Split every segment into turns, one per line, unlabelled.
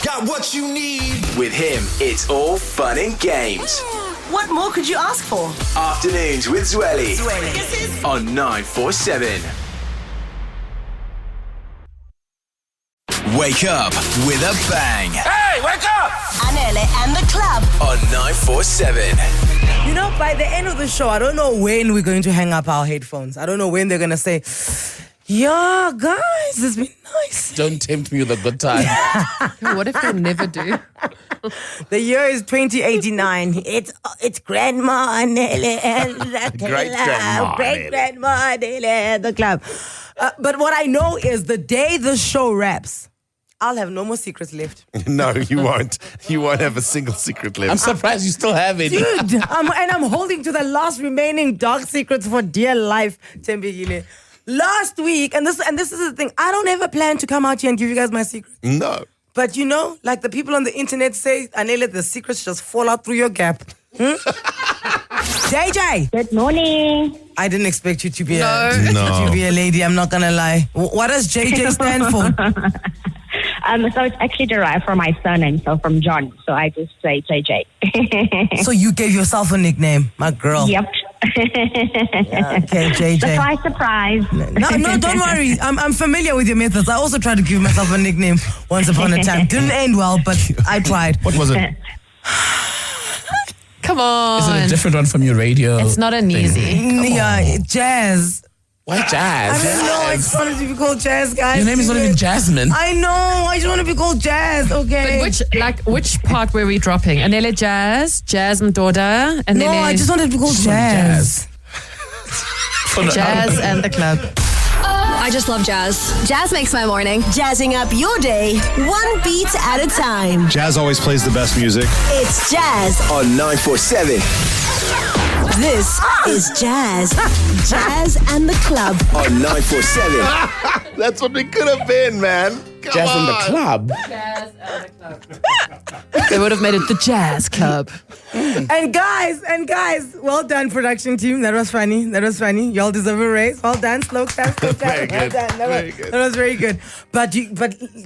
Got what you need.
With him, it's all fun and games.
What more could you ask for?
Afternoons with Zwelly on 947. Wake up with a bang.
Hey, wake up!
Anele and the club.
On 947.
You know, by the end of the show, I don't know when we're going to hang up our headphones. I don't know when they're going to say, yeah, guys, it's been nice.
Don't tempt me with a good time.
What if they never do?
The year is 2089. It's Grandma Anele and the club. Great-grandma Anele and the club. But what I know is the day the show wraps, I'll have no more secrets left.
No, you won't. You won't have a single secret left.
I'm surprised you still have it.
Dude, I'm holding to the last remaining dark secrets for dear life, Tembegile. Last week, and this is the thing, I don't ever plan to come out here and give you guys my secrets.
No.
But you know, like the people on the internet say, Anele, the secrets just fall out through your gap. JJ!
Good morning.
I didn't expect you to be
No.
to be a lady, I'm not gonna lie. What does JJ stand for?
So it's actually derived from my surname, so from John. So I just say JJ.
So you gave yourself a nickname, my girl.
Yep.
Okay, JJ.
Surprise, surprise.
No, don't worry. I'm familiar with your methods. I also tried to give myself a nickname once upon a time. Didn't end well, but I tried.
What was it?
Come on.
Is it a different one from your radio?
It's not an easy.
Yeah, Jazz.
Why Jazz?
I don't know. I just wanted to be called Jazz, guys.
Your name is not even Jasmine.
I know. I just want to be called Jazz. Okay.
But which part were we dropping? Anele Jazz, Jasmine Daughter, and
No, I just wanted to be called Jazz.
Jazz and the club.
I just love jazz. Jazz makes my morning.
Jazzing up your day, one beat at a time.
Jazz always plays the best music.
It's Jazz.
On 947.
This is Jazz. Jazz and the club.
On 947.
That's what we could have been, man. Come
Jazz
on.
in the club.
Jazz and the club. They would have made it the Jazz Club.
And guys, well done, production team. That was funny. Y'all deserve a raise. Well done. Slow clap.
Very
Well
good.
done.
Very good.
That was very good. But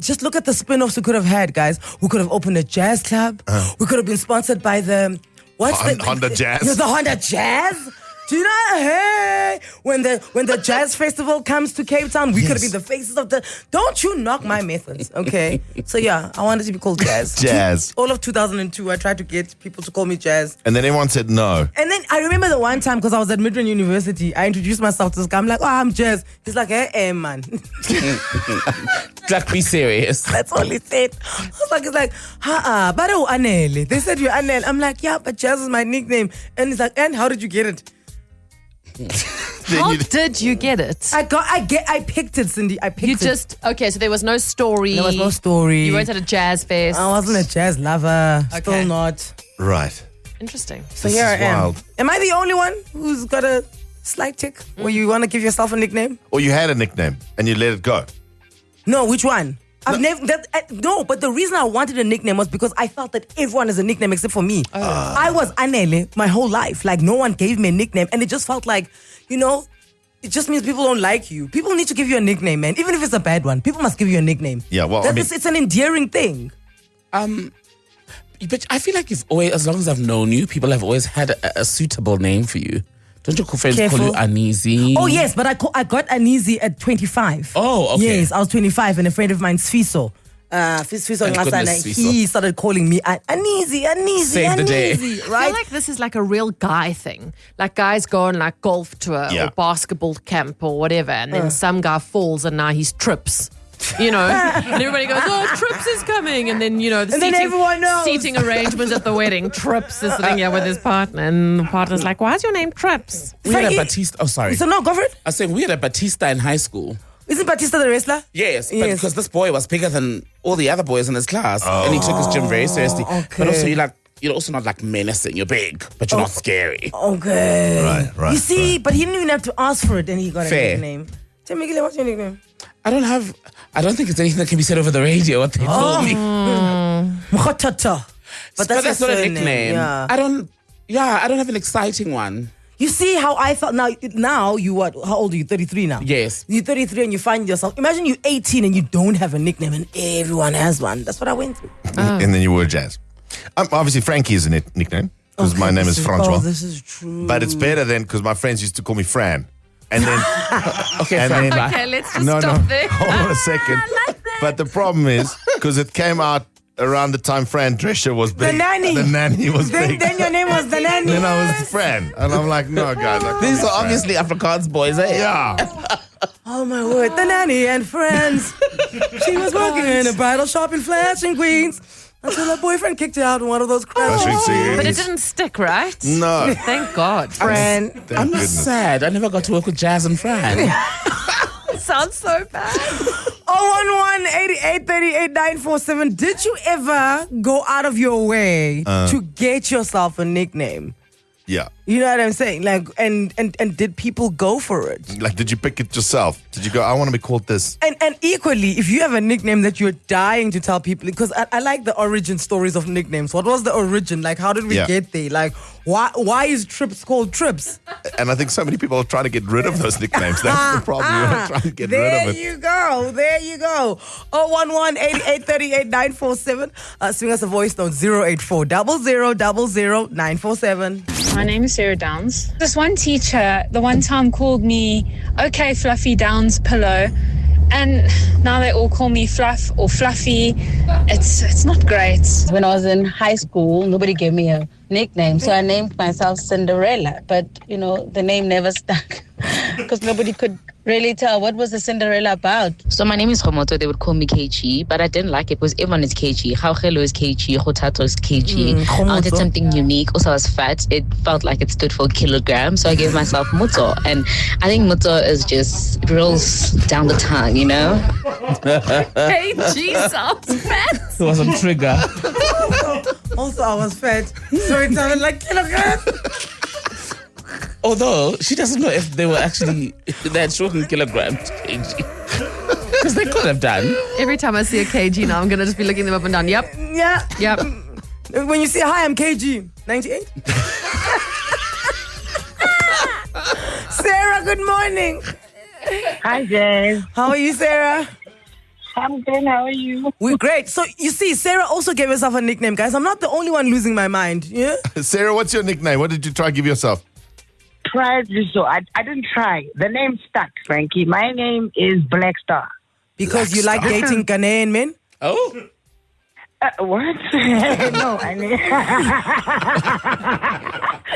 just look at the spin-offs we could have had, guys. We could have opened a jazz club. We could have been sponsored by the
Honda Jazz.
Yeah, the Honda Jazz. Do you know? Hey, when the jazz festival comes to Cape Town, we could have been the faces of the. Don't you knock my methods, okay? So yeah, I wanted to be called Jazz.
Jazz.
All of 2002, I tried to get people to call me Jazz.
And then everyone said no.
And then I remember the one time, because I was at Midrand University, I introduced myself to this guy. I'm like, oh, I'm Jazz. He's like, hey, man.
Like, be serious.
That's all he said. He's like, but oh, Anele. They said you're Anele. I'm like, yeah, but Jazz is my nickname. And he's like, and how did you get it?
How did you get it?
I picked it, Cindy. I picked it.
Okay, so there was no story.
There was no story.
You weren't at a jazz fest.
I wasn't a jazz lover.
Okay.
Still not.
Right.
Interesting.
So
This
here
is
I am.
wild.
Am I the only one who's got a slight tick? Or you want to give yourself a nickname?
Or you had a nickname and you let it go.
No, which one? I've never. No, but the reason I wanted a nickname was because I felt that everyone is a nickname except for me. I was Anele my whole life. Like, no one gave me a nickname. And it just felt like, you know, it just means people don't like you. People need to give you a nickname, man. Even if it's a bad one, people must give you a nickname.
Yeah, well,
it's an endearing thing.
But I feel like you've always, as long as I've known you, people have always had a suitable name for you. Don't your friends call you Anisi?
Oh, yes, but I got Anisi at 25.
Oh, okay.
Yes, I was 25, and a friend of mine, Sfiso, Fiso
Thank goodness,
Ngasana,
Sfiso.
he started calling me Anisi,
Save the day.
I
right?
feel like this is like a real guy thing. Like guys go on like golf tour
Yeah.
or basketball camp or whatever, and then some guy falls and now he's Trips. You know, and everybody goes, "Oh, Trips is coming," and then the
then everyone knows.
seating arrangements at the wedding. Trips is sitting here with his partner, and the partner's like, "Why is your name Trips?"
We had a
Frankie-
Batista. Oh, sorry.
So no, go for it.
I was saying we had a Batista in high school.
Isn't Batista the wrestler?
Yes, but
Yes.
because this boy was bigger than all the other boys in his class, and he took his gym very seriously.
okay.
But also, you're also not like menacing. You're big, but you're not scary.
Okay.
Right.
You see, but he didn't even have to ask for it, and he got
Fair.
a nickname. Tell me, what's your nickname?
I don't think it's anything that can be said over the radio. What they call me.
Mkhototo. But that's
not a
surname,
nickname.
Yeah.
I don't have an exciting one.
You see how I felt now you what? How old are you? 33 now?
Yes.
You're 33 and you find yourself. Imagine you're 18 and you don't have a nickname and everyone has one. That's what I went through.
And then you were Jazz. Obviously, Frankie is a nickname because my name is Francois.
Oh, this is true.
But it's better than because my friends used to call me Fran. And then,
Okay,
and
Fran,
then
bye.
Okay, let's just stop there.
Hold on a second. But the problem is because it came out around the time Fran Drescher was big.
The nanny.
The nanny was big.
Then your name was the nanny.
Then I was Fran. And I'm like, no, guys. I can't
These
be
are
Fran.
obviously Afrikaans boys, eh?
Yeah.
Oh my word, the nanny and friends. She was working in a bridal shop in Flashing Queens until her boyfriend kicked her out in one of those crashes.
But it didn't stick, right?
No.
Thank God.
Friend.
Thank
I'm not
goodness.
sad. I never got to work with Jazz and Fran.
It sounds so bad.
011-8838-947. Did you ever go out of your way to get yourself a nickname?
Yeah.
You know what I'm saying? Like, and did people go for it?
Like, did you pick it yourself? Did you go, I want to be called this?
And equally, if you have a nickname that you're dying to tell people, because I like the origin stories of nicknames. What was the origin? Like, how did we
Yeah.
get there? Like, why is Trips called Trips?
And I think so many people are trying to get rid of those nicknames. That's the problem. You want to try and get rid of it.
There you go. 011-8838-947. Swing us a voice note 084 0000 947.
My name is Sarah Downs. This one teacher, the one time called me, okay, Fluffy Downs Pillow. And now they all call me Fluff or Fluffy. It's not great.
When I was in high school, nobody gave me a nickname. So I named myself Cinderella. But, the name never stuck because nobody could really tell what was the Cinderella about.
So my name is Homoto. They would call me KG, but I didn't like it because everyone is KG. Gaugelo is KG. Hotato is KG. I wanted something unique. Also, I was fat. It felt like it stood for kilogram. So I gave myself Muto. And I think Muto is just rolls down the tongue,
KG sounds fat.
It was a trigger.
Also, I was fat, so it sounded like kilogram.
Although, she doesn't know if they had shortened kilograms to KG. Because they could have done.
Every time I see a KG now, I'm going to just be looking them up and down. Yep.
Yeah.
Yep.
When you say, hi, I'm KG, 98. Sarah, good morning.
Hi, Jazz.
How are you, Sarah?
I'm good. How are you?
We're great. So, you see, Sarah also gave herself a nickname, guys. I'm not the only one losing my mind. Yeah?
Sarah, what's your nickname? What did you try to give yourself?
I didn't try. The name stuck, Frankie. My name is Black Star.
Because you like dating Ghanaian men?
Oh.
What? No, I mean...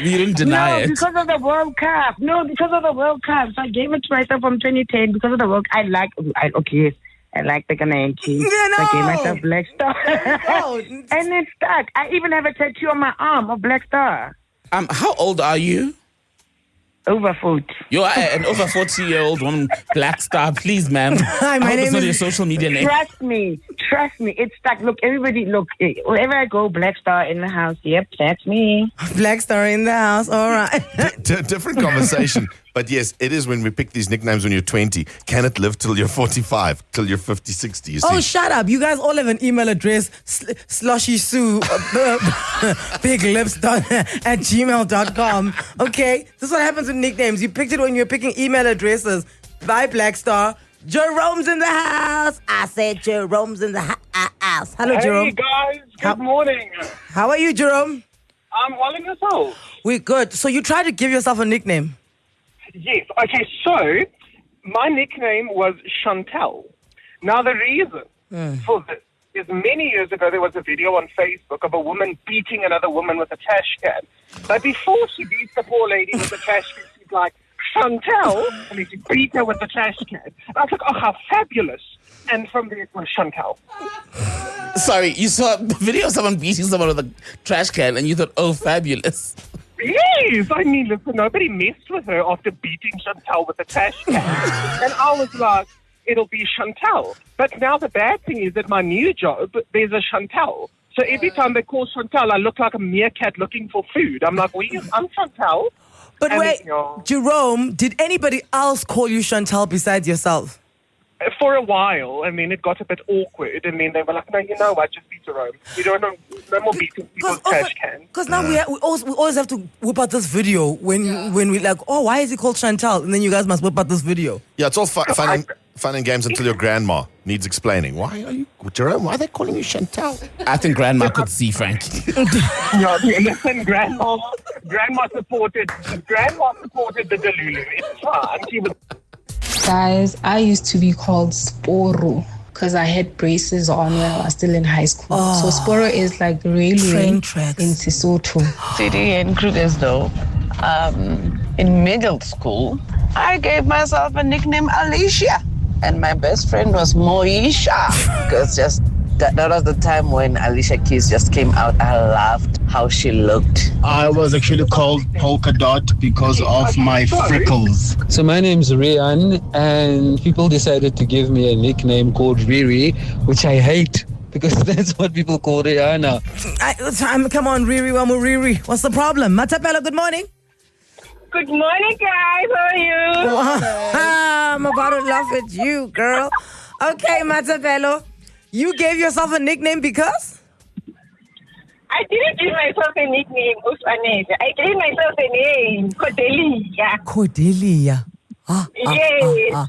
You didn't deny it.
because of the World Cup. No, because of the World Cup. So I gave it to myself from 2010 because of the World Cup. I like the Ghanaian team.
Yeah, no.
So I gave myself Black Star.
Oh.
And it stuck. I even have a tattoo on my arm of Black Star.
How old are you?
Over 40.
You're an over 40-year-old woman, Black Star. Please, ma'am.
Hi, my name
not
is...
your social media name.
Trust me. It's stuck. Look, everybody, wherever I go, Black Star in the house. Yep, that's me.
Black Star in the house. All right.
Different conversation. But yes, it is when we pick these nicknames when you're 20. Can it live till you're 45, till you're 50, 60? You see?
Oh, shut up. You guys all have an email address, slushy-sue, biglips@gmail.com. Okay? This is what happens with nicknames. You picked it when you were picking email addresses. Bye, Black Star. Jerome's in the house. I said Jerome's in the house. Hello, Jerome.
Hey, guys. Good morning.
How are you, Jerome?
I'm well in yourself.
We're good. So you tried to give yourself a nickname.
Yes. Okay, so my nickname was Chantel. Now, the reason for this is many years ago there was a video on Facebook of a woman beating another woman with a trash can. But before she beats the poor lady with the trash can, she's like, Chantel, and then she beat her with the trash can. And I was like, oh, how fabulous. And from there it was Chantel.
Sorry, you saw a video of someone beating someone with a trash can and you thought, oh, fabulous.
Yes, I mean, listen, nobody messed with her after beating Chantel with a trash can. And I was like, it'll be Chantel. But now the bad thing is at my new job, there's a Chantel. So every time they call Chantel, I look like a meerkat looking for food. I'm like, I'm Chantel.
But wait, Jerome, did anybody else call you Chantel besides yourself?
for a while, and then it got a bit awkward, and then they were like, no, you know what, just beat Jerome. You don't know, no more beating people's trash cans.
Because now we always have to whip out this video when we're like, oh, why is he called Chantal? And then you guys must whip out this video.
Yeah, it's all fun and games until your grandma needs explaining. Why are you, Jerome, why are they calling you Chantal?
I think grandma could see Frankie.
No, listen, grandma supported the Delulu. It's fine. She was.
Guys, I used to be called Sporo because I had braces on when I was still in high school. So Sporo is like railway
train tracks
in Sesotho.
City and Krugersdorp. In middle school, I gave myself a nickname Alicia, and my best friend was Moisha because that was the time when Alicia Keys just came out. I loved how she looked.
I was actually called Polka Dot because of my freckles.
So my name's Rian, and people decided to give me a nickname called Riri, which I hate because that's what people call Rihanna.
Come on, Riri, Wamu Riri. What's the problem? Matapela, good morning.
Good morning, guys. How are you?
I'm about to laugh at you, girl. Okay, Matapelo. You gave yourself a nickname because?
I didn't give myself a nickname, Usmanese. I gave myself a name, Cordelia.
Cordelia.
Yes.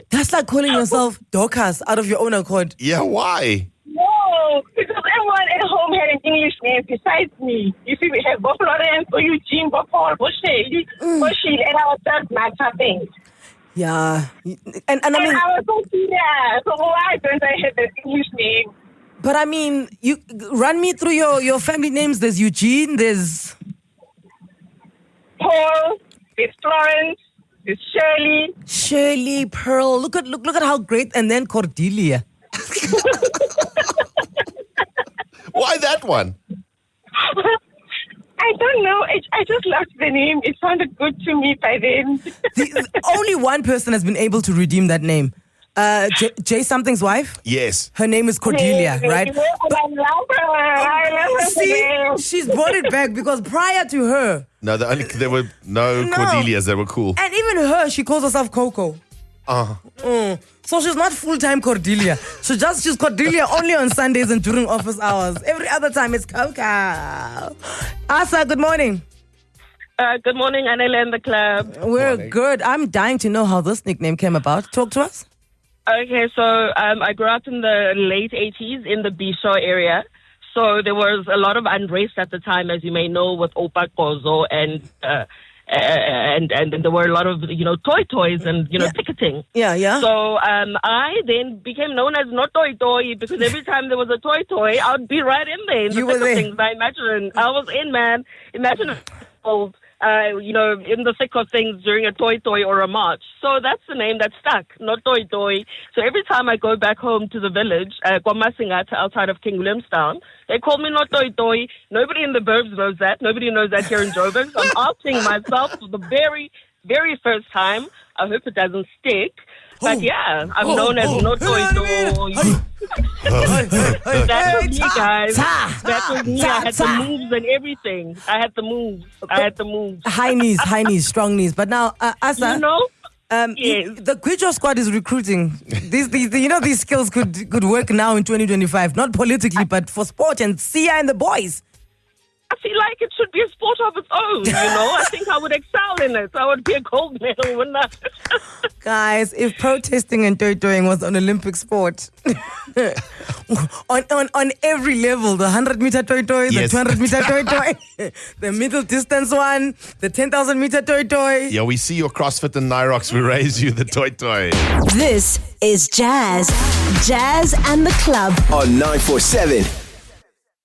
That's like calling yourself Dorcas out of your own accord.
Yeah, why?
No, because everyone at home had an English name besides me. You see, we have Bob Florence, Bo Eugene, Bob Paul, Bo Shady, Bo Sheila, and our third matter thing.
Yeah. And I mean,
I was so serious. So why don't I have an English name?
But I mean, you run me through your family names. There's Eugene, there's
Paul, there's Florence, there's Shirley.
Shirley, Pearl. Look at how great, and then Cordelia.
Why that one?
I don't know. I just loved the name. It sounded good to me by then.
Only one person has been able to redeem that name. Jay Something's wife?
Yes.
Her name is Cordelia, right?
I love her. I love her.
See, she's brought it back because prior to her...
No, there were no Cordelias. They were cool.
And even her, she calls herself Coco. So she's not full-time Cordelia. She's Cordelia only on Sundays and during office hours. Every other time it's Coco. Asa, good morning.
Good morning, Anele and the club.
We're good. I'm dying to know how this nickname came about. Talk to us.
Okay, so I grew up in the late 80s in the Bisho area. So there was a lot of unrest at the time, as you may know, with Opa Kozo and there were a lot of, toys and, ticketing.
Yeah.
So I then became known as not toy because every time there was a toy, I would be right in there. In the thick of things. I was in, man. Imagine in the thick of things during a toy or a march. So that's the name that stuck, not toy. So every time I go back home to the village, Kwamasingata, outside of King Williamstown, they call me not toy. Nobody in the burbs knows that. Nobody knows that here in Joburg. So I'm outing myself for the very, very first time. I hope it doesn't stick. But yeah, I'm known as not toy. That was me, guys. That was me. I had the moves and everything. I had the moves.
High knees, strong knees. But now, Asa,
yes.
The Kwicho squad is recruiting. These skills could work now in 2025. Not politically, but for sport and Sia and the boys.
I feel like it should be a sport of its own, I think I would excel in it. I would be a gold medal winner.
Guys, if protesting and toy-toying was an Olympic sport, on every level, the 100-meter toy-toy,
Yes.
the 200-meter toy-toy, the middle distance one, the 10,000-meter toy-toy.
Yeah, we see your CrossFit and Nyrox. We raise you the toy.
This is Jazz and the Club
on 947